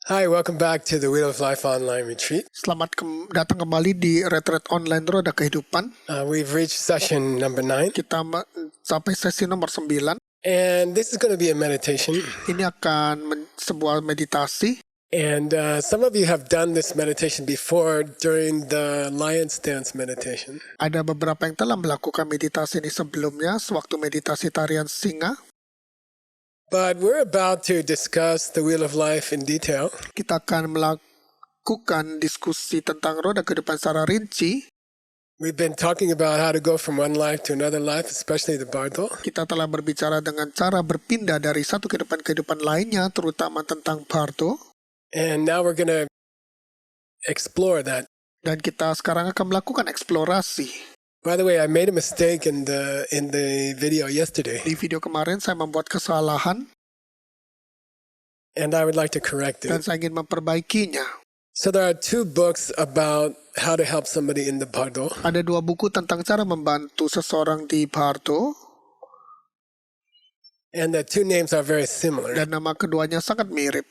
Hi, welcome back to the Wheel of Life online retreat. Selamat datang kembali di retreat online Roda Kehidupan. We've reached session number 9. Kita sampai sesi nomor 9. And this is going to be a meditation. Ini akan sebuah meditasi. And some of you have done this meditation before during the Lion's Dance meditation. Ada beberapa yang telah melakukan meditasi ini sebelumnya, sewaktu meditasi tarian singa. But we're about to discuss the Wheel of Life in detail. Kita akan melakukan diskusi tentang roda kehidupan secara rinci. We've been talking about how to go from one life to another life, especially the Bardo. Kita telah berbicara dengan cara berpindah dari satu kehidupan lainnya, terutama tentang Bardo. And now we're going to explore that. Dan kita sekarang akan melakukan eksplorasi. By the way, I made a mistake in the video yesterday. Di video kemarin saya membuat kesalahan. And I would like to correct it. Dan saya ingin memperbaikinya. So there are 2 books about how to help somebody in the Bardo. Ada 2 buku tentang cara membantu seseorang di Bardo. And the 2 names are very similar. Dan nama keduanya sangat mirip.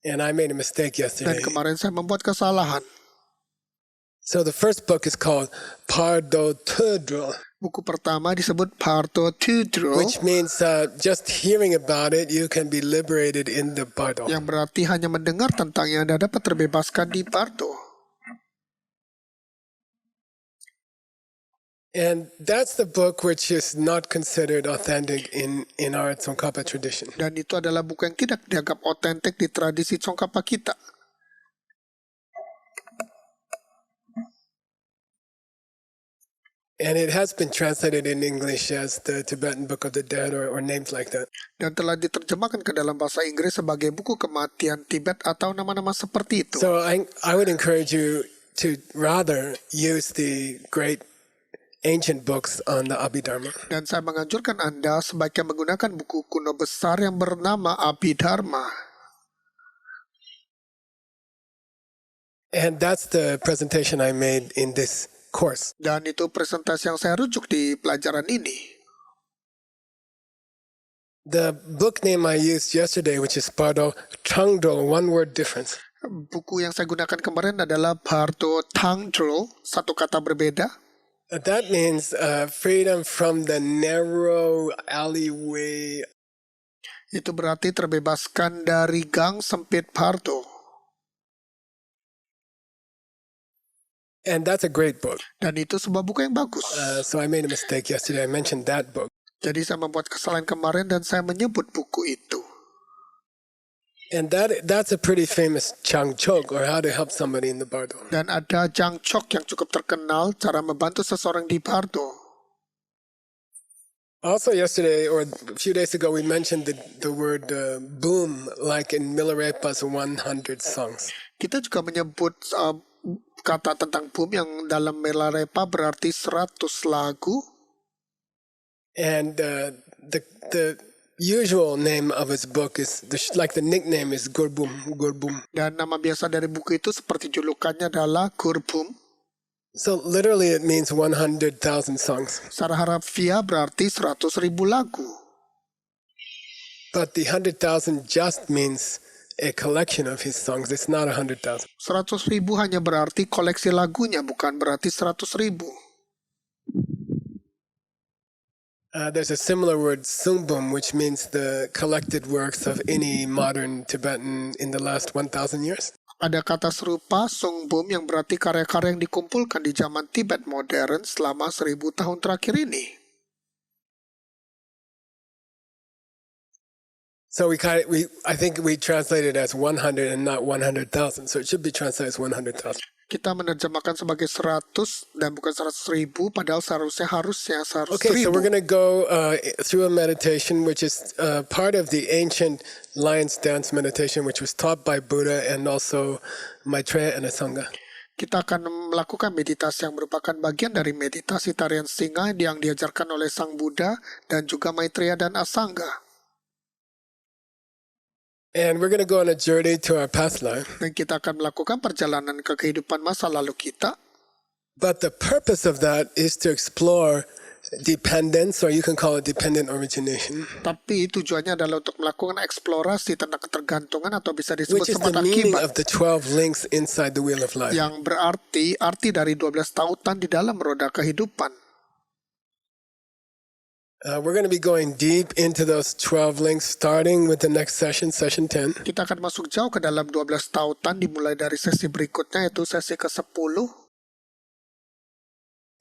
And I made a mistake yesterday. Dan kemarin saya membuat kesalahan. So the first book is called Bardo Tudro. Buku pertama disebut Bardo Tudro. Which means just hearing about it, you can be liberated in the Bardo. Yang berarti hanya mendengar tentangnya Anda dapat terbebaskan di Bardo. And that's the book which is not considered authentic in our Tsongkhapa tradition. Dan itu adalah buku yang tidak dianggap otentik di tradisi Tsongkhapa kita. And it has been translated in English as the Tibetan Book of the Dead or names like that. Dan telah diterjemahkan ke dalam bahasa Inggris sebagai buku kematian Tibet atau nama-nama seperti itu. So I would encourage you to rather use the great ancient books on the Abhidharma. Dan saya menganjurkan Anda sebaiknya menggunakan buku kuno besar yang bernama Abhidharma. And that's the presentation I made in this course. Dan itu presentasi yang saya rujuk di pelajaran ini. The book name I used yesterday, which is Bardo Tangdro, one word difference. Buku yang saya gunakan kemarin adalah Bardo Tangdro, satu kata berbeda. That means freedom from the narrow alleyway. Itu berarti terbebaskan dari gang sempit Bardo. And that's a great book. Dan itu sebuah buku yang bagus. So I made a mistake yesterday. I mentioned that book. Jadi saya membuat kesalahan kemarin dan saya menyebut buku itu. And that's a pretty famous Changchok, or how to help somebody in the Bardo. Dan ada Changchok yang cukup terkenal cara membantu seseorang di Bardo. Also yesterday, or a few days ago, we mentioned the word boom, like in Milarepa's 100 songs. Kita juga menyebut kata tentang boom yang dalam Milarepa berarti 100 lagu. And the usual name of his book is, like the nickname is Gurbum. Dan nama biasa dari buku itu seperti julukannya adalah Gurbum. So literally it means 100,000 songs. Secara harfiah berarti 100.000 lagu. But the 100,000 just means a collection of his songs. It's not 100,000. 100.000 hanya berarti koleksi lagunya, bukan berarti 100.000. There's a similar word, sungbum, which means the collected works of any modern Tibetan in the last 1,000 years. Ada kata serupa, sungbum, yang berarti karya-karya yang dikumpulkan di zaman Tibet modern selama 1000 tahun terakhir ini. So I think we translate it as 100 and not 100,000. So it should be translated as 100,000. Kita menerjemahkan sebagai 100 dan bukan 100.000, padahal harusnya 100.000. Okay, so we're going to go through a meditation which is part of the ancient Lion's Dance meditation, which was taught by Buddha and also Maitreya and Asanga. Kita akan melakukan meditasi yang merupakan bagian dari meditasi tarian singa yang diajarkan oleh Sang Buddha dan juga Maitreya dan Asanga. And we're going to go on a journey to our past life. Dan kita akan melakukan perjalanan ke kehidupan masa lalu kita. But the purpose of that is to explore dependence, or you can call it dependent origination, Tapi tujuannya adalah untuk melakukan eksplorasi tentang ketergantungan atau bisa disebut which is the sebab meaning akibat. of the 12 links inside the wheel of life. Yang berarti arti dari 12 tautan di dalam roda kehidupan. We're going to be going deep into those 12 links, starting with the next session, session 10. Kita akan masuk jauh ke dalam 12 tautan dimulai dari sesi berikutnya, yaitu sesi ke-10.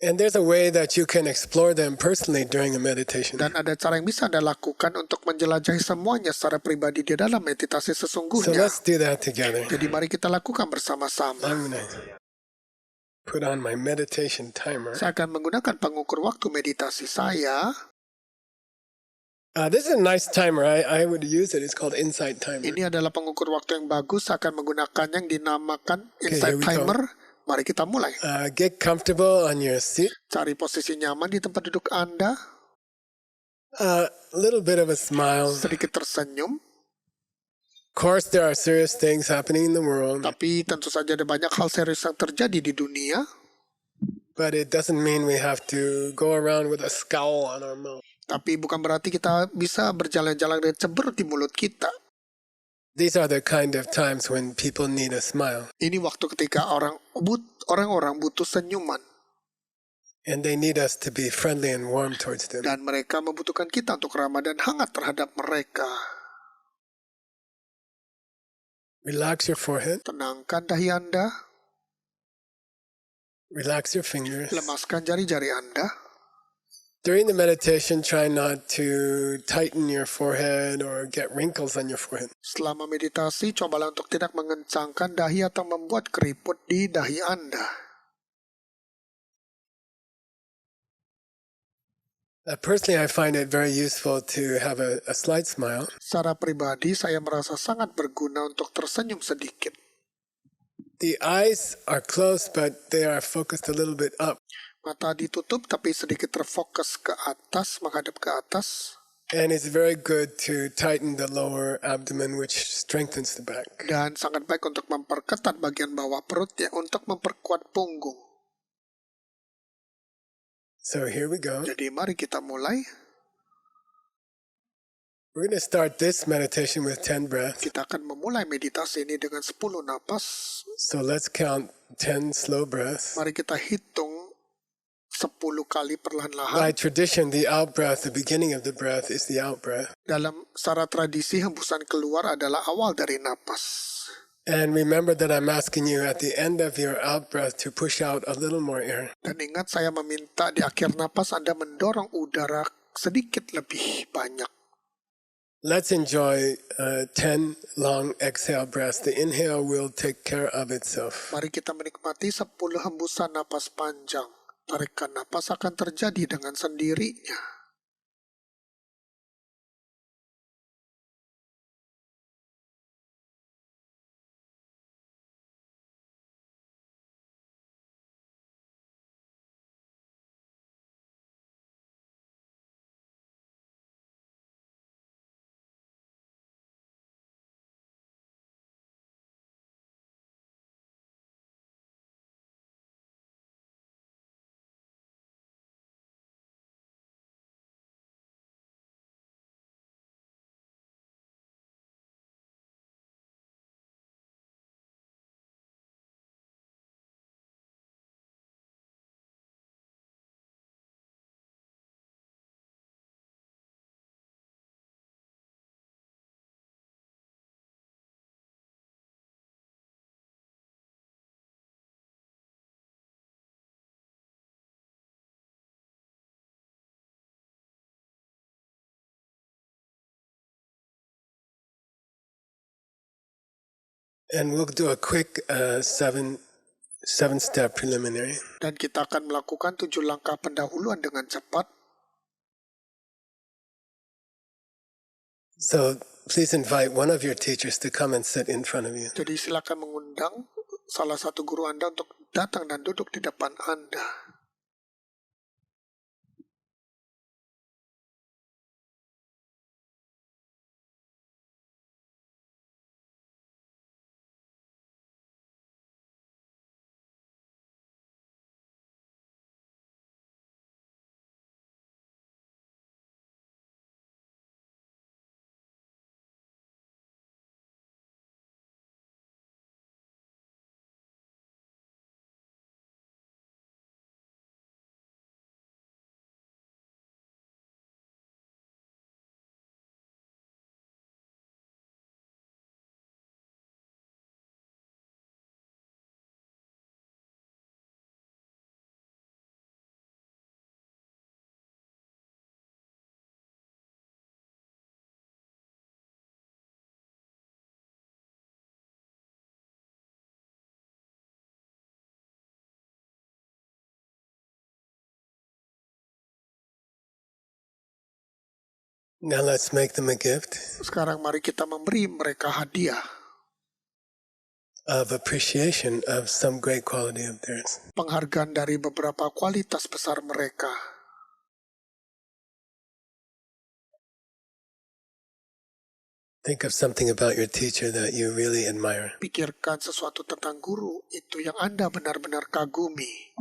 And there's a way that you can explore them personally during a meditation. Dan ada cara yang bisa Anda lakukan untuk menjelajahi semuanya secara pribadi di dalam meditasi So sesungguhnya. let's do that together. Jadi mari kita lakukan bersama-sama. I'm going to put on my meditation timer. Saya akan menggunakan pengukur waktu meditasi saya. This is a nice timer. I would use it. It's called Insight Timer. Ini adalah pengukur waktu yang bagus. Saya akan menggunakannya yang dinamakan here Insight we go. Timer. Mari kita mulai. Get comfortable on your seat. Cari posisi nyaman di tempat duduk Anda. A little bit of a smile. Sedikit tersenyum. Of course, there are serious things happening in the world, Tapi tentu saja ada banyak hal serius yang terjadi di dunia. but it doesn't mean we have to go around with a scowl on our mouth. Tapi bukan berarti kita bisa berjalan-jalan dengan ceber di mulut kita. These are the kind of times when people need a smile, Ini waktu ketika orang-orang butuh senyuman. and they need us to be friendly and warm towards them. Dan mereka membutuhkan kita untuk ramah dan hangat terhadap mereka. Relax your forehead, Tenangkan dahi Anda. relax your fingers. Lemaskan jari-jari Anda. During the meditation, try not to tighten your forehead or get wrinkles on your forehead. Selama meditasi, cobalah untuk tidak mengencangkan dahi atau membuat keriput di dahi Anda. Personally, I find it very useful to have a slight smile. Secara pribadi, saya merasa sangat berguna untuk tersenyum sedikit. The eyes are closed, but they are focused a little bit up. Mata ditutup tapi sedikit terfokus ke atas, menghadap ke atas. And it's very good to tighten the lower abdomen, which strengthens the back. Dan sangat baik untuk memperketat bagian bawah perut ya, untuk memperkuat punggung. So here we go. Jadi mari kita mulai. We're going to start this meditation with 10 breaths. Kita akan memulai meditasi ini dengan 10 napas. So let's count 10 slow breaths. Mari kita hitung 10 kali perlahan-lahan. By tradition, the out breath, the beginning of the breath, is the out breath. Dalam secara tradisi, hembusan keluar adalah awal dari napas. And remember that I'm asking you at the end of your out breath to push out a little more air. Dan ingat, saya meminta di akhir napas Anda mendorong udara sedikit lebih banyak. Let's enjoy 10 long exhale breaths. The inhale will take care of itself. Mari kita menikmati 10 hembusan napas panjang. Tarikan napas akan terjadi dengan sendirinya. And we'll do a quick seven-step preliminary. Dan kita akan melakukan 7 langkah pendahuluan dengan cepat. So please invite one of your teachers to come and sit in front of you. Jadi silakan mengundang salah satu guru Anda untuk datang dan duduk di depan Anda. Now let's make them a gift Sekarang mari kita memberi mereka hadiah of appreciation of some great quality of theirs. penghargaan dari beberapa kualitas besar mereka. Think of something about your teacher that you really admire. Pikirkan sesuatu tentang guru itu yang Anda benar-benar kagumi.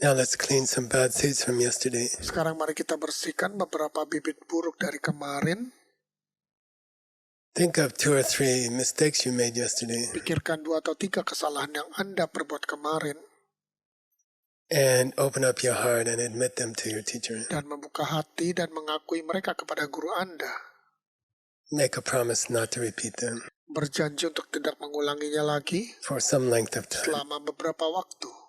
Now let's clean some bad seeds from yesterday. Sekarang mari kita bersihkan beberapa bibit buruk dari kemarin. Think of 2 or 3 mistakes you made yesterday Pikirkan 2 atau 3 kesalahan yang Anda perbuat kemarin and open up your heart and admit them to your teacher. dan membuka hati dan mengakui mereka kepada guru Anda. Make a promise not to repeat them Berjanji untuk tidak mengulanginya lagi for some length of time. selama beberapa waktu.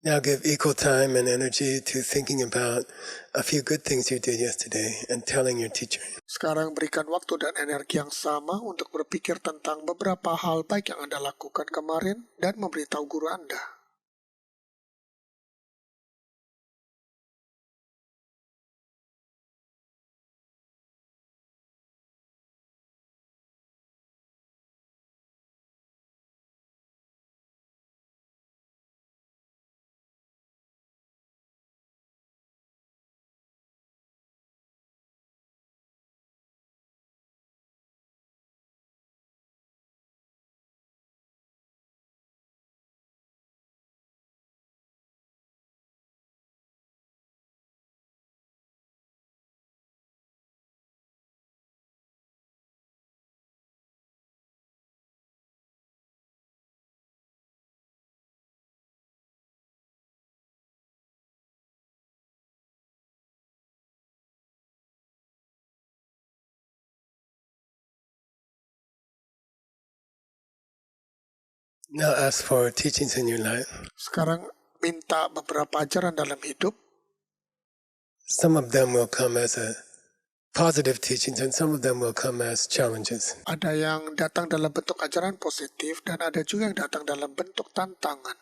Now give equal time and energy to thinking about a few good things you did yesterday and telling your teacher. Sekarang berikan waktu dan energi yang sama untuk berpikir tentang beberapa hal baik yang Anda lakukan kemarin dan memberitahu guru Anda. Now ask for teachings in your life. Sekarang minta beberapa ajaran dalam hidup. Some of them will come as a positive teachings and some of them will come as challenges. Ada yang datang dalam bentuk ajaran positif dan ada juga yang datang dalam bentuk tantangan.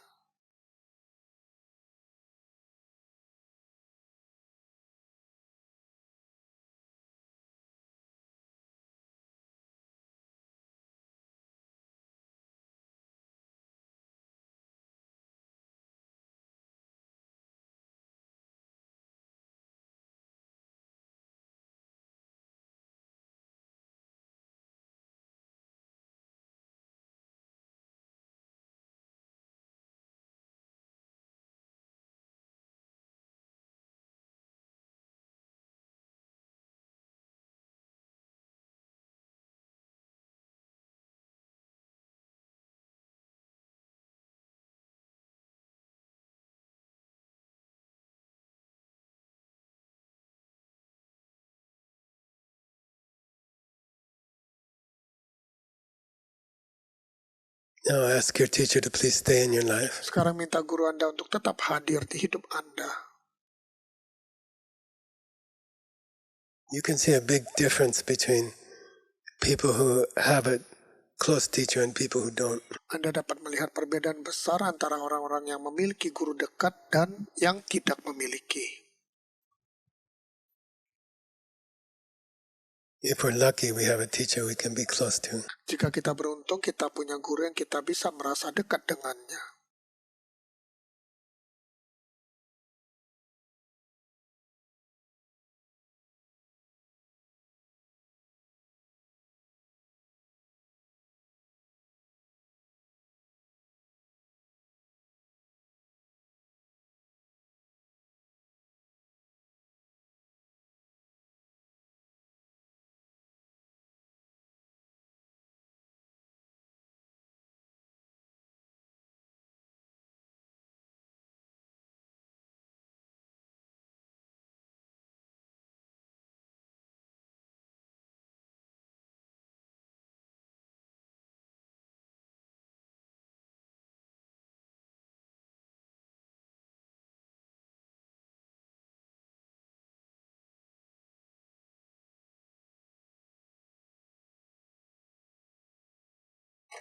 Now ask your teacher to please stay in your life. Sekarang minta guru Anda untuk tetap hadir di hidup Anda. You can see a big difference between people who have a close teacher and people who don't. Anda dapat melihat perbedaan besar antara orang-orang yang memiliki guru dekat dan yang tidak memiliki. If we're lucky, we have a teacher we can be close to. Jika kita beruntung, kita punya guru yang kita bisa merasa dekat dengannya.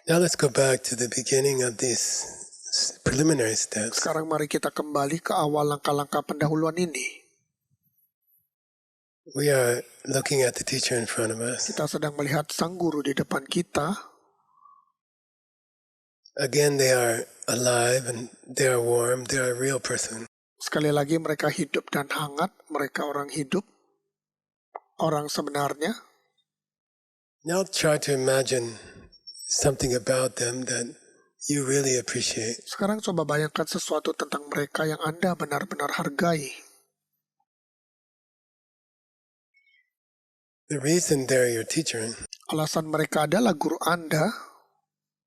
Now let's go back to the beginning of these preliminary steps. Sekarang mari kita kembali ke awal langkah-langkah pendahuluan ini. We are looking at the teacher in front of us. Kita sedang melihat sang guru di depan kita. Again, they are alive and they are warm. They are a real person. Sekali lagi mereka hidup dan hangat. Mereka orang hidup. Orang sebenarnya. Now try to imagine something about them that you really appreciate. Sekarang coba bayangkan sesuatu tentang mereka yang Anda benar-benar hargai. The reason they're your teacher Alasan mereka adalah guru Anda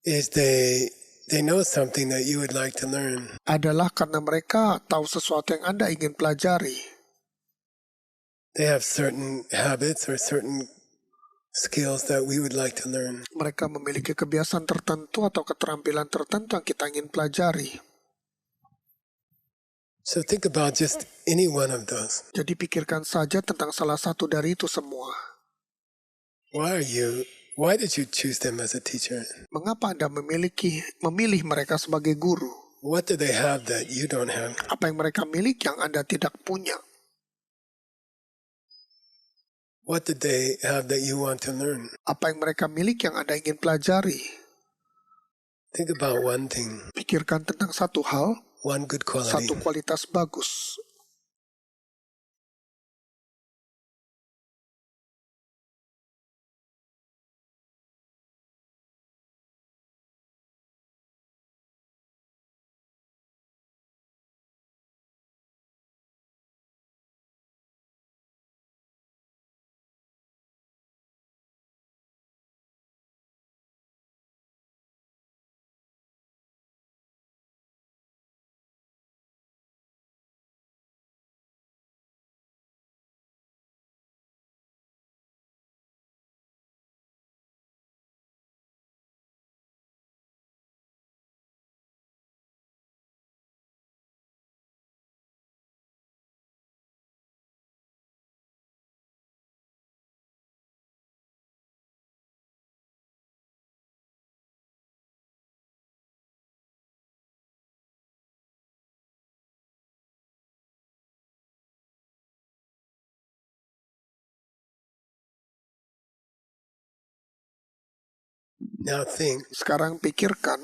is they know something that you would like to learn. adalah karena mereka tahu sesuatu yang Anda ingin pelajari. They have certain habits or certain skills that we would like to learn. Mereka memiliki kebiasaan tertentu atau keterampilan tertentu yang kita ingin pelajari. So think about just any one of those. Jadi pikirkan saja tentang salah satu dari itu semua. Why did you choose them as a teacher? Mengapa Anda memilih mereka sebagai guru? What do they have that you don't have? Apa yang mereka miliki yang Anda tidak punya? What did they have that you want to learn? Apa yang mereka miliki yang Anda ingin pelajari? Think about one thing, Pikirkan tentang satu hal, one good quality. satu kualitas bagus. Now think, Sekarang pikirkan,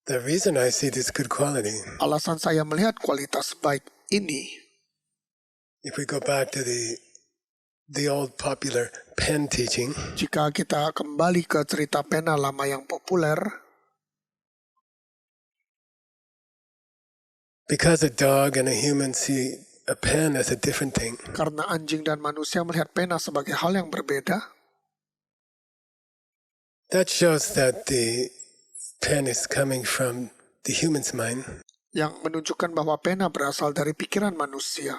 the reason I see this good quality, alasan saya melihat kualitas baik ini, if we go back to the old popular pen teaching, jika kita kembali ke cerita pena lama yang populer, because a dog and a human see a pen as a different thing, karena anjing dan manusia melihat pena sebagai hal yang berbeda, that shows that the pen is coming from the human's mind. yang menunjukkan bahwa pena berasal dari pikiran manusia.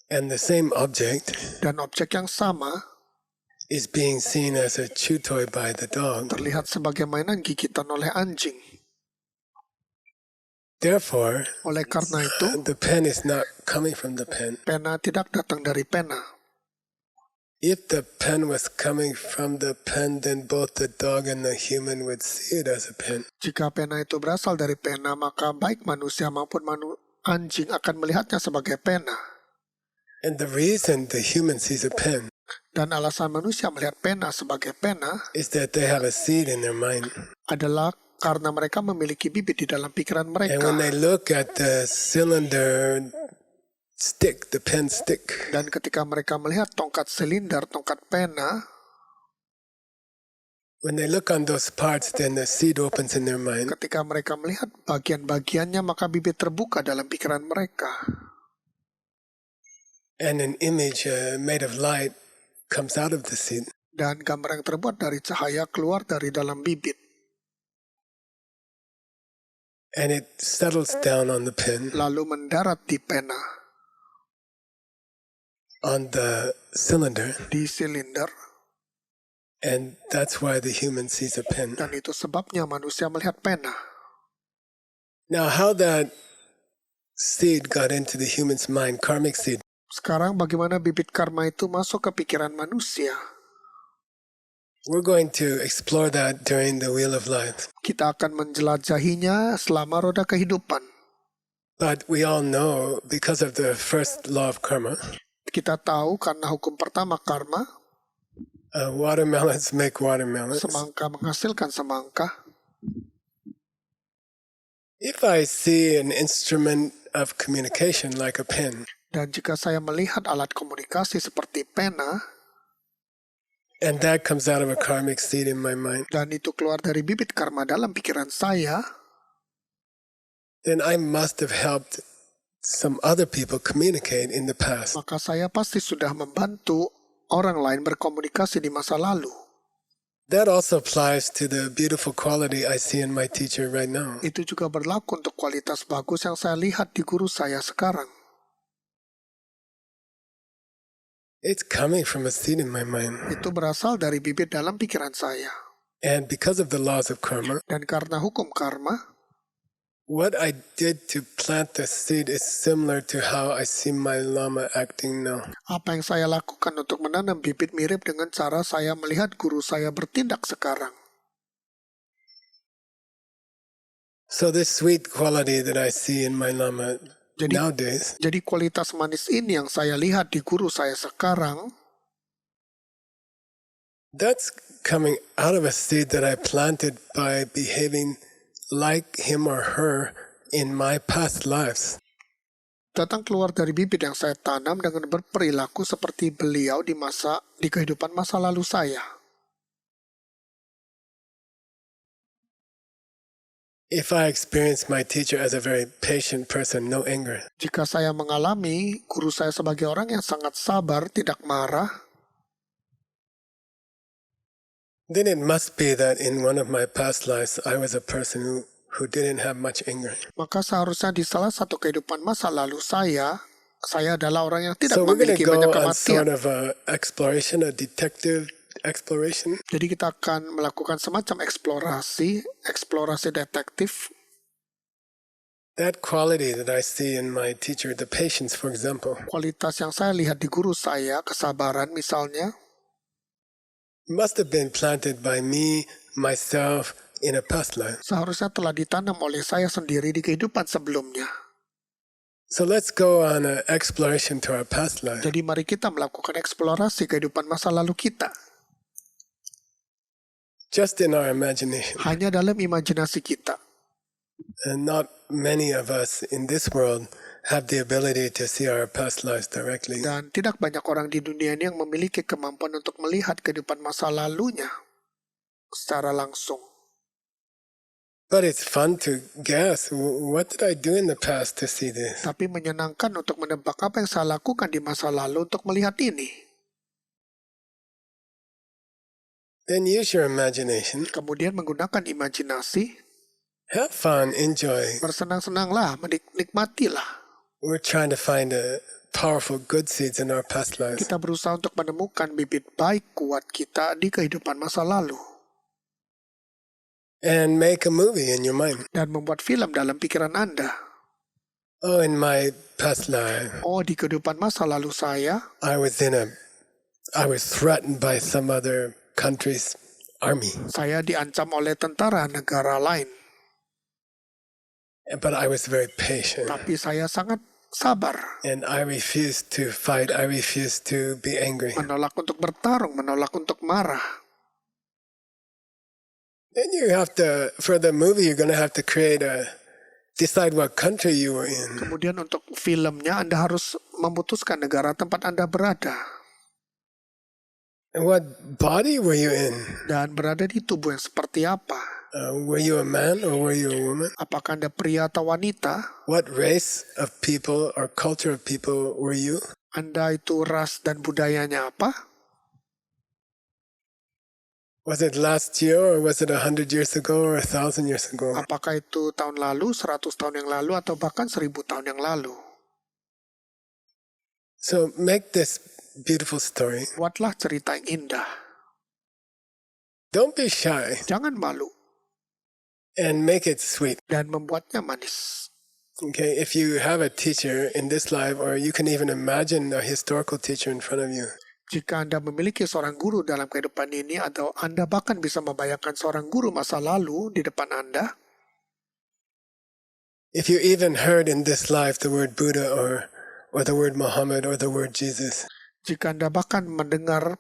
And the same object Dan objek yang sama is being seen as a chew toy by the dog. terlihat sebagai mainan gigitan oleh anjing. Therefore, Oleh karena itu, the pen is not coming from the pen. pena tidak datang dari pena. If the pen was coming from the pen, then both the dog and the human would see it as a pen. Jika pena itu berasal dari pena, maka baik manusia maupun anjing akan melihatnya sebagai pena. And the reason the human sees a pen Dan alasan manusia melihat pena sebagai pena is that they have a seed in their mind. adalah karena mereka memiliki bibit di dalam pikiran And when they mereka. look at the cylinder stick, the pen stick, Dan ketika mereka melihat tongkat silinder, tongkat pena, when they look on those parts, then the seed opens in their mind. ketika mereka melihat bagian-bagiannya, maka bibit terbuka dalam pikiran mereka. And an image made of light comes out of the seed. Dan gambar yang terbuat dari cahaya keluar dari dalam bibit. And it settles down on the pen, Lalu mendarat di pena, on the cylinder. di silinder. And that's why the human sees a pen. Dan itu sebabnya manusia melihat pena. Now, how that seed got into the human's mind, karmic seed, Sekarang bagaimana bibit karma itu masuk ke pikiran manusia? we're going to explore that during the Wheel of Life. Kita akan menjelajahinya selama roda kehidupan. But we all know, because of the first law of karma, Kita tahu karena hukum pertama karma, watermelons make watermelons. semangka menghasilkan semangka. If I see an instrument of communication like a pen, Dan jika saya melihat alat komunikasi seperti pena, and that comes out of a karmic seed in my mind, dan itu keluar dari bibit karma dalam pikiran saya, then I must have helped some other people communicate in the past. maka saya pasti sudah membantu orang lain berkomunikasi di masa lalu. That also applies to the beautiful quality I see in my teacher right now. Itu juga berlaku untuk kualitas bagus yang saya lihat di guru saya sekarang. It's coming from a seed in my mind. Itu berasal dari bibit dalam pikiran saya. And because of the laws of karma, Dan karena hukum karma, what I did to plant the seed is similar to how I see my lama acting now. apa yang saya lakukan untuk menanam bibit mirip dengan cara saya melihat guru saya bertindak sekarang. So this sweet quality that I see in my lama nowadays, Jadi kualitas manis ini yang saya lihat di guru saya sekarang, that's coming out of a seed that I planted by behaving like him or her in my past lives. datang keluar dari bibit yang saya tanam dengan berperilaku seperti beliau di kehidupan masa lalu saya. If I experience my teacher as a very patient person, no anger, Jika saya mengalami guru saya sebagai orang yang sangat sabar, tidak marah, then it must be that in one of my past lives, I was a person who didn't have much anger. maka seharusnya di salah satu kehidupan masa lalu saya adalah orang yang tidak So we're going memiliki to go banyak on sort kematian. of a exploration, a detective exploration. Jadi kita akan melakukan semacam eksplorasi detektif. That quality that I see in my teacher, the patience, for example, Kualitas yang saya lihat di guru saya, kesabaran misalnya, must have been planted by me, myself, in a past life. seharusnya telah ditanam oleh saya sendiri di kehidupan sebelumnya. So let's go on an exploration to our past life. Jadi mari kita melakukan eksplorasi kehidupan masa lalu kita. Just in our imagination. Hanya dalam imajinasi kita. And not many of us in this world have the ability to see our past lives directly. Dan tidak banyak orang di dunia ini yang memiliki kemampuan untuk melihat kehidupan masa lalunya secara langsung. But it's fun to guess, what did I do in the past to see this? Tapi menyenangkan untuk menebak apa yang saya lakukan di masa lalu untuk melihat ini. Then use your imagination. Kemudian menggunakan imajinasi, Have fun, enjoy. bersenang-senanglah, menikmatilah. We're trying to find a powerful good seeds in our past lives. Kita berusaha untuk menemukan bibit baik kuat kita di kehidupan masa lalu. And make a movie in your mind. Dan membuat film dalam pikiran Anda. Oh, in my past life, Oh, di kehidupan masa lalu saya, I was threatened by some other country's army. Saya diancam oleh tentara negara lain. But I was very patient. Tapi saya sangat sabar. And I refused to fight. I refused to be angry. Menolak untuk bertarung, menolak untuk marah. Then you have to, for the movie, you're going to have to decide what country you were in. Kemudian untuk filmnya Anda harus memutuskan negara tempat Anda berada. And what body were you in? Dan berada di tubuh yang seperti apa? Were you a man or were you a woman? Apakah Anda pria atau wanita? What race of people or culture of people were you? Anda itu ras dan budayanya apa? Was it last year or was it 100 years ago or 1,000 years ago? Apakah itu tahun lalu, 100 tahun yang lalu, atau bahkan 1000 tahun yang lalu? So make this beautiful story. Buatlah cerita yang indah. Don't be shy. Jangan malu. And make it sweet. Dan membuatnya manis. Okay, if you have a teacher in this life, or you can even imagine a historical teacher in front of you. Jika Anda memiliki seorang guru dalam kehidupan ini, atau Anda bahkan bisa membayangkan seorang guru masa lalu di depan Anda, if you even heard in this life the word Buddha or the word Muhammad or the word Jesus, jika Anda bahkan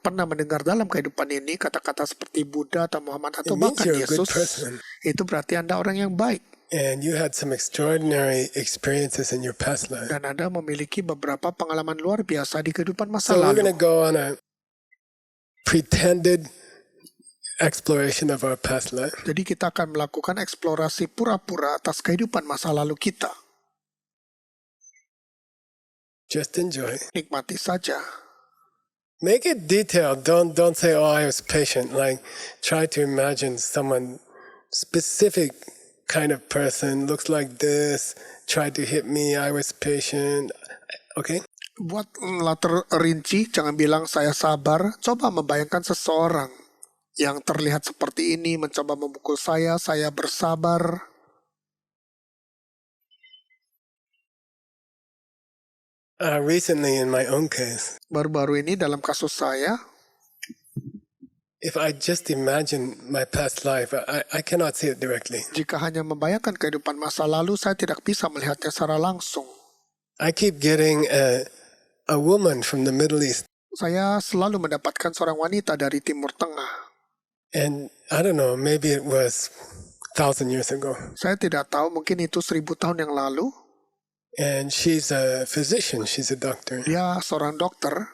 pernah mendengar dalam kehidupan ini kata-kata seperti Buddha atau Muhammad atau it means bahkan you're a good Yesus, person. itu berarti Anda orang yang baik. And you had some extraordinary experiences in your past life. Dan Anda memiliki beberapa pengalaman luar biasa di kehidupan masa So we're lalu. going to go on a pretended exploration of our past life. Jadi kita akan melakukan eksplorasi pura-pura atas kehidupan masa lalu kita. Just enjoy. Nikmati saja. Make it detailed. Don't say, oh, I was patient. Like, try to imagine someone specific kind of person, looks like this, tried to hit me, I was patient. Okay? Buatlah terrinci, jangan bilang saya sabar. Coba membayangkan seseorang yang terlihat seperti ini, mencoba memukul saya bersabar. Recently in my own case, Baru-baru ini dalam kasus saya, if I just imagine my past life, I cannot see it directly. jika hanya membayangkan kehidupan masa lalu, saya tidak bisa melihatnya secara langsung. I keep getting a woman from the Middle East. Saya selalu mendapatkan seorang wanita dari Timur Tengah. And I don't know, maybe it was 1,000 years ago. Saya tidak tahu, mungkin itu 1000 tahun yang lalu. And she's a physician, she's a doctor. Dia seorang dokter.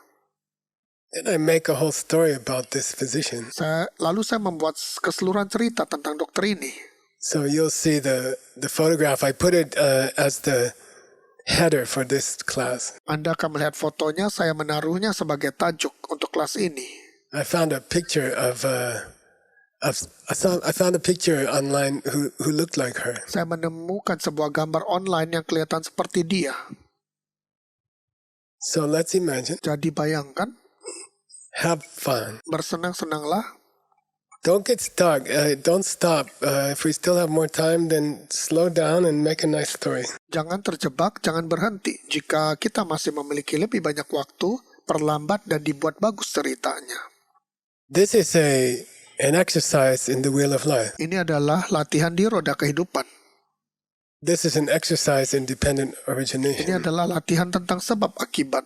And I make a whole story about this physician. Lalu saya membuat keseluruhan cerita tentang dokter ini. So you'll see the photograph. I put it as the header for this class. Anda akan melihat fotonya, saya menaruhnya sebagai tajuk untuk kelas ini. I found a picture I found a picture online who looked like her. Saya menemukan sebuah gambar online yang kelihatan seperti dia. So let's imagine. Jadi bayangkan. Have fun. Bersenang-senanglah. Don't get stuck. Don't stop. If we still have more time, then slow down and make a nice story. Jangan terjebak, jangan berhenti. Jika kita masih memiliki lebih banyak waktu, perlambat dan dibuat bagus ceritanya. This is an exercise in the wheel of life. Ini adalah latihan di roda kehidupan. This is an exercise in dependent origination. Ini adalah latihan tentang sebab akibat.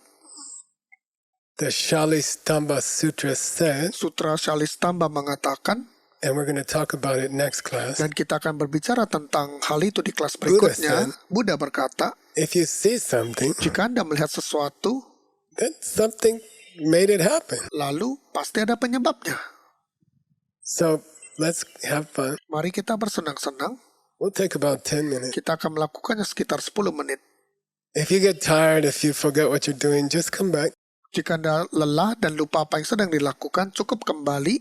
The Shalistamba Sutra says, Sutra Shalistamba mengatakan, and we're going to talk about it next class. Dan kita akan berbicara tentang hal itu di kelas berikutnya. Buddha berkata, if you see something, jika Anda melihat sesuatu, then something made it happen. Lalu pasti ada penyebabnya. So let's have fun. Mari kita bersenang-senang. We'll take about 10 minutes. Kita akan melakukannya sekitar 10 menit. If you get tired, if you forget what you're doing, just come back. Jika Anda lelah dan lupa apa yang sedang dilakukan, cukup kembali.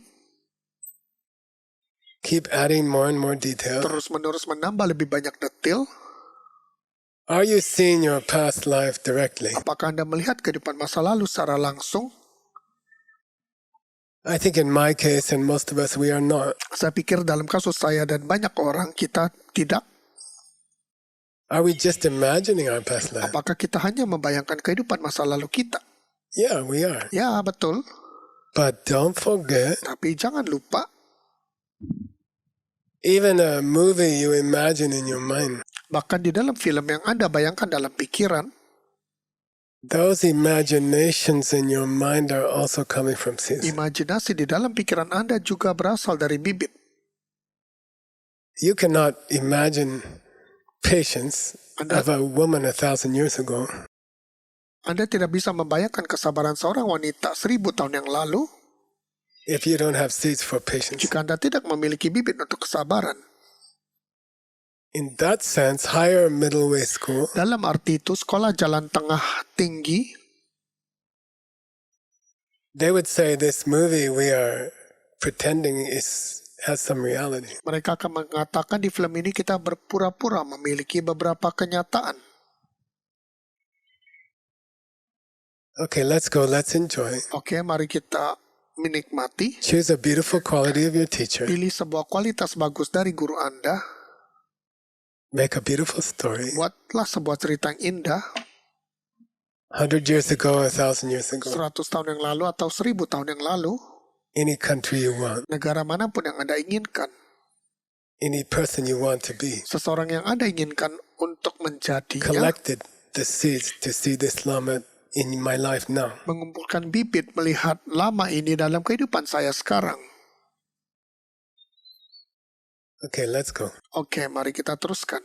Keep adding more and more detail. Terus-menerus menambah lebih banyak detail. Are you seeing your past life directly? Apakah Anda melihat kehidupan masa lalu secara langsung? I think in my case and most of us, we are not. Saya pikir dalam kasus saya dan banyak orang, kita tidak. Are we just imagining our past life? Apakah kita hanya membayangkan kehidupan masa lalu kita? Yeah, we are. Ya, betul. But don't forget, Tapi jangan lupa, even a movie you imagine in your mind, bahkan di dalam film yang Anda bayangkan dalam pikiran, those imaginations in your mind are also coming from seeds. imajinasi di dalam pikiran Anda juga berasal dari bibit. You cannot imagine patience of a woman 1,000 years ago. Anda tidak bisa membayangkan kesabaran seorang wanita 1000 tahun yang lalu if you don't have seeds for patience. jika Anda tidak memiliki bibit untuk kesabaran. In that sense, higher middle way school Dalam arti itu, sekolah jalan tengah tinggi, they would say this movie we are pretending has some reality. mereka akan mengatakan di film ini kita berpura-pura memiliki beberapa kenyataan. Okay, let's go. Let's enjoy. Oke, mari kita menikmati. Choose a beautiful quality of your teacher. Pilih sebuah kualitas bagus dari guru Anda. Make a beautiful story. Buatlah sebuah cerita yang indah. 100 years ago, 1,000 years ago. 100 tahun yang lalu atau 1000 tahun yang lalu. Any country you want. Negara manapun yang Anda inginkan. Any person you want to be. Seseorang yang Anda inginkan untuk menjadinya. Collected the seeds to see this Lama in my life now. Mengumpulkan bibit melihat lama ini dalam kehidupan saya sekarang. Okay, let's go. Oke, mari kita teruskan.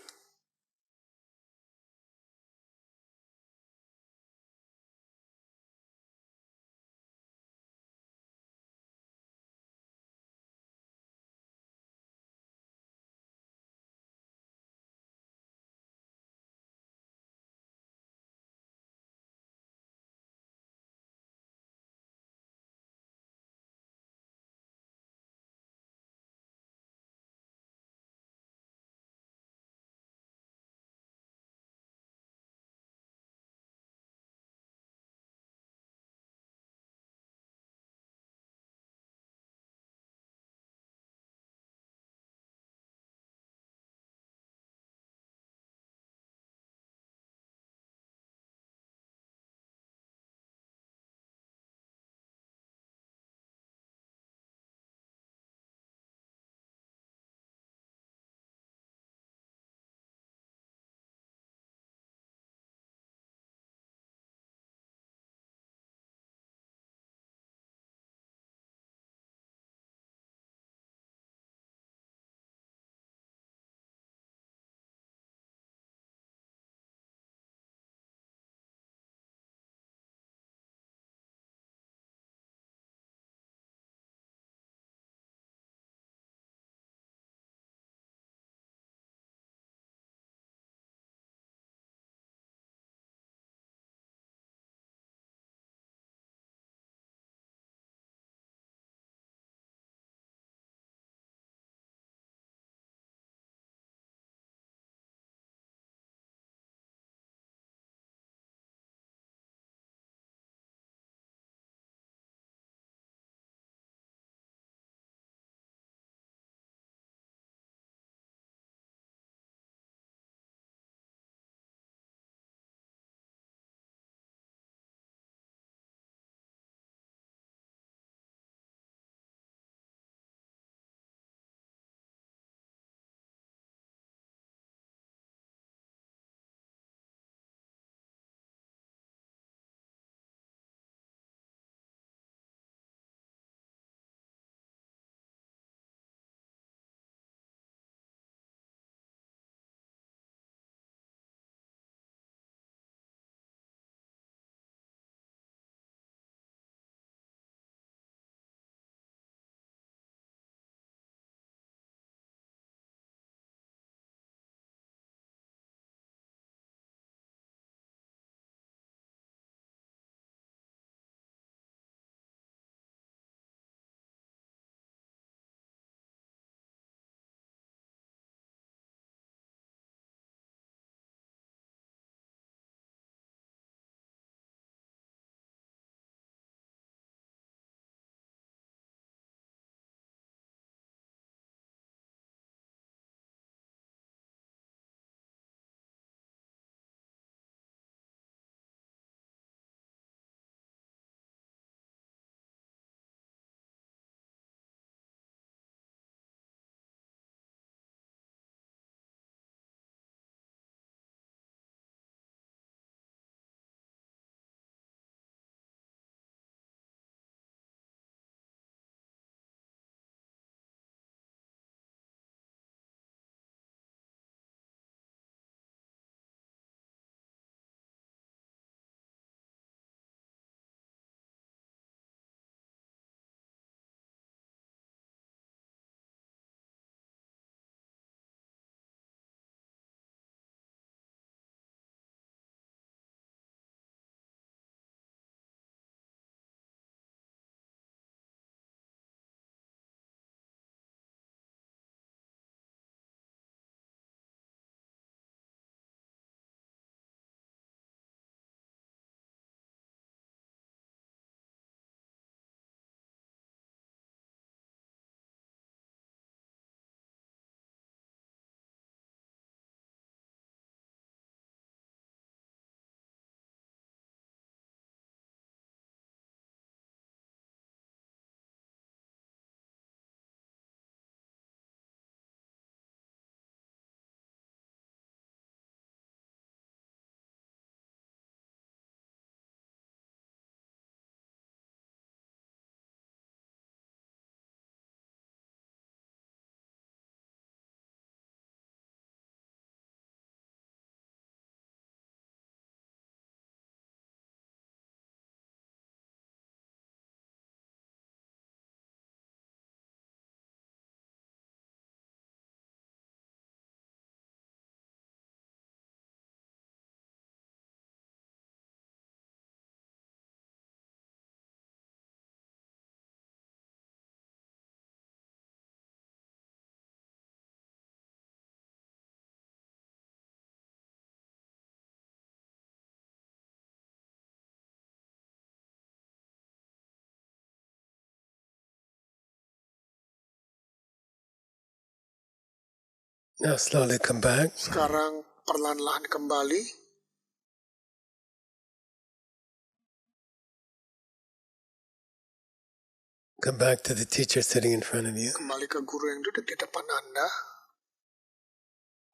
Now slowly come back. Sekarang perlahan-lahan kembali. Come back to the teacher sitting in front of you. Kembali ke guru yang duduk di depan Anda.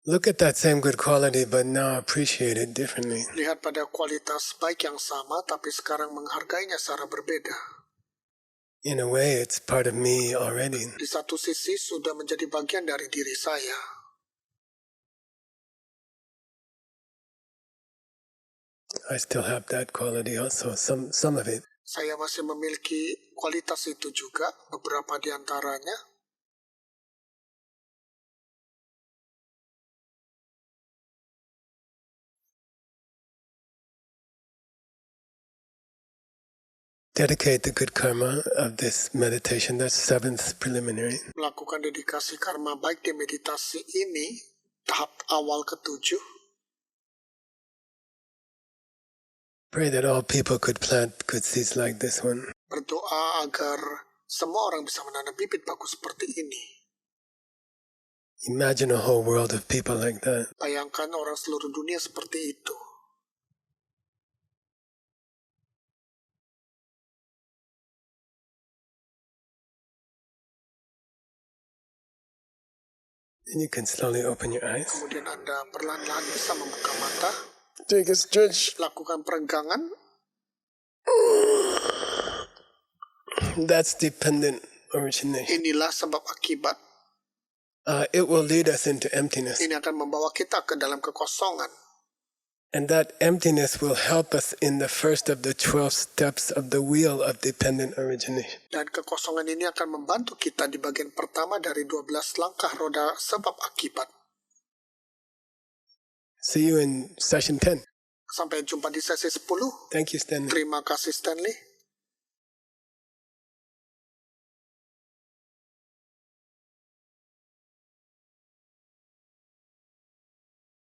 Look at that same good quality, but now appreciate it differently. Lihat pada kualitas baik yang sama, tapi sekarang menghargainya secara berbeda. In a way, it's part of me already. Di satu sisi sudah menjadi bagian dari diri saya. I still have that quality also, some of it. Saya masih memiliki kualitas itu juga, beberapa di antaranya. Dedicate the good karma of this meditation. That's 7th preliminary. Melakukan dedikasi karma baik di meditasi ini, tahap awal ke-7. Pray that all people could plant good seeds like this one. Berdoa agar semua orang bisa menanam bibit bagus seperti ini. Imagine a whole world of people like that. Bayangkan orang seluruh dunia seperti itu. Then you can slowly open your eyes. Kemudian Anda perlahan-lahan bisa membuka mata. Take a stretch. Lakukan peregangan. That's dependent origination. Inilah sebab akibat. It will lead us into emptiness. Ini akan membawa kita ke dalam kekosongan. And that emptiness will help us in the first of the 12 steps of the wheel of dependent origination. Dan kekosongan ini akan membantu kita di bagian pertama dari 12 langkah roda sebab akibat. See you in session 10. Sampai jumpa di sesi 10. Thank you, Stanley. Terima kasih Stanley.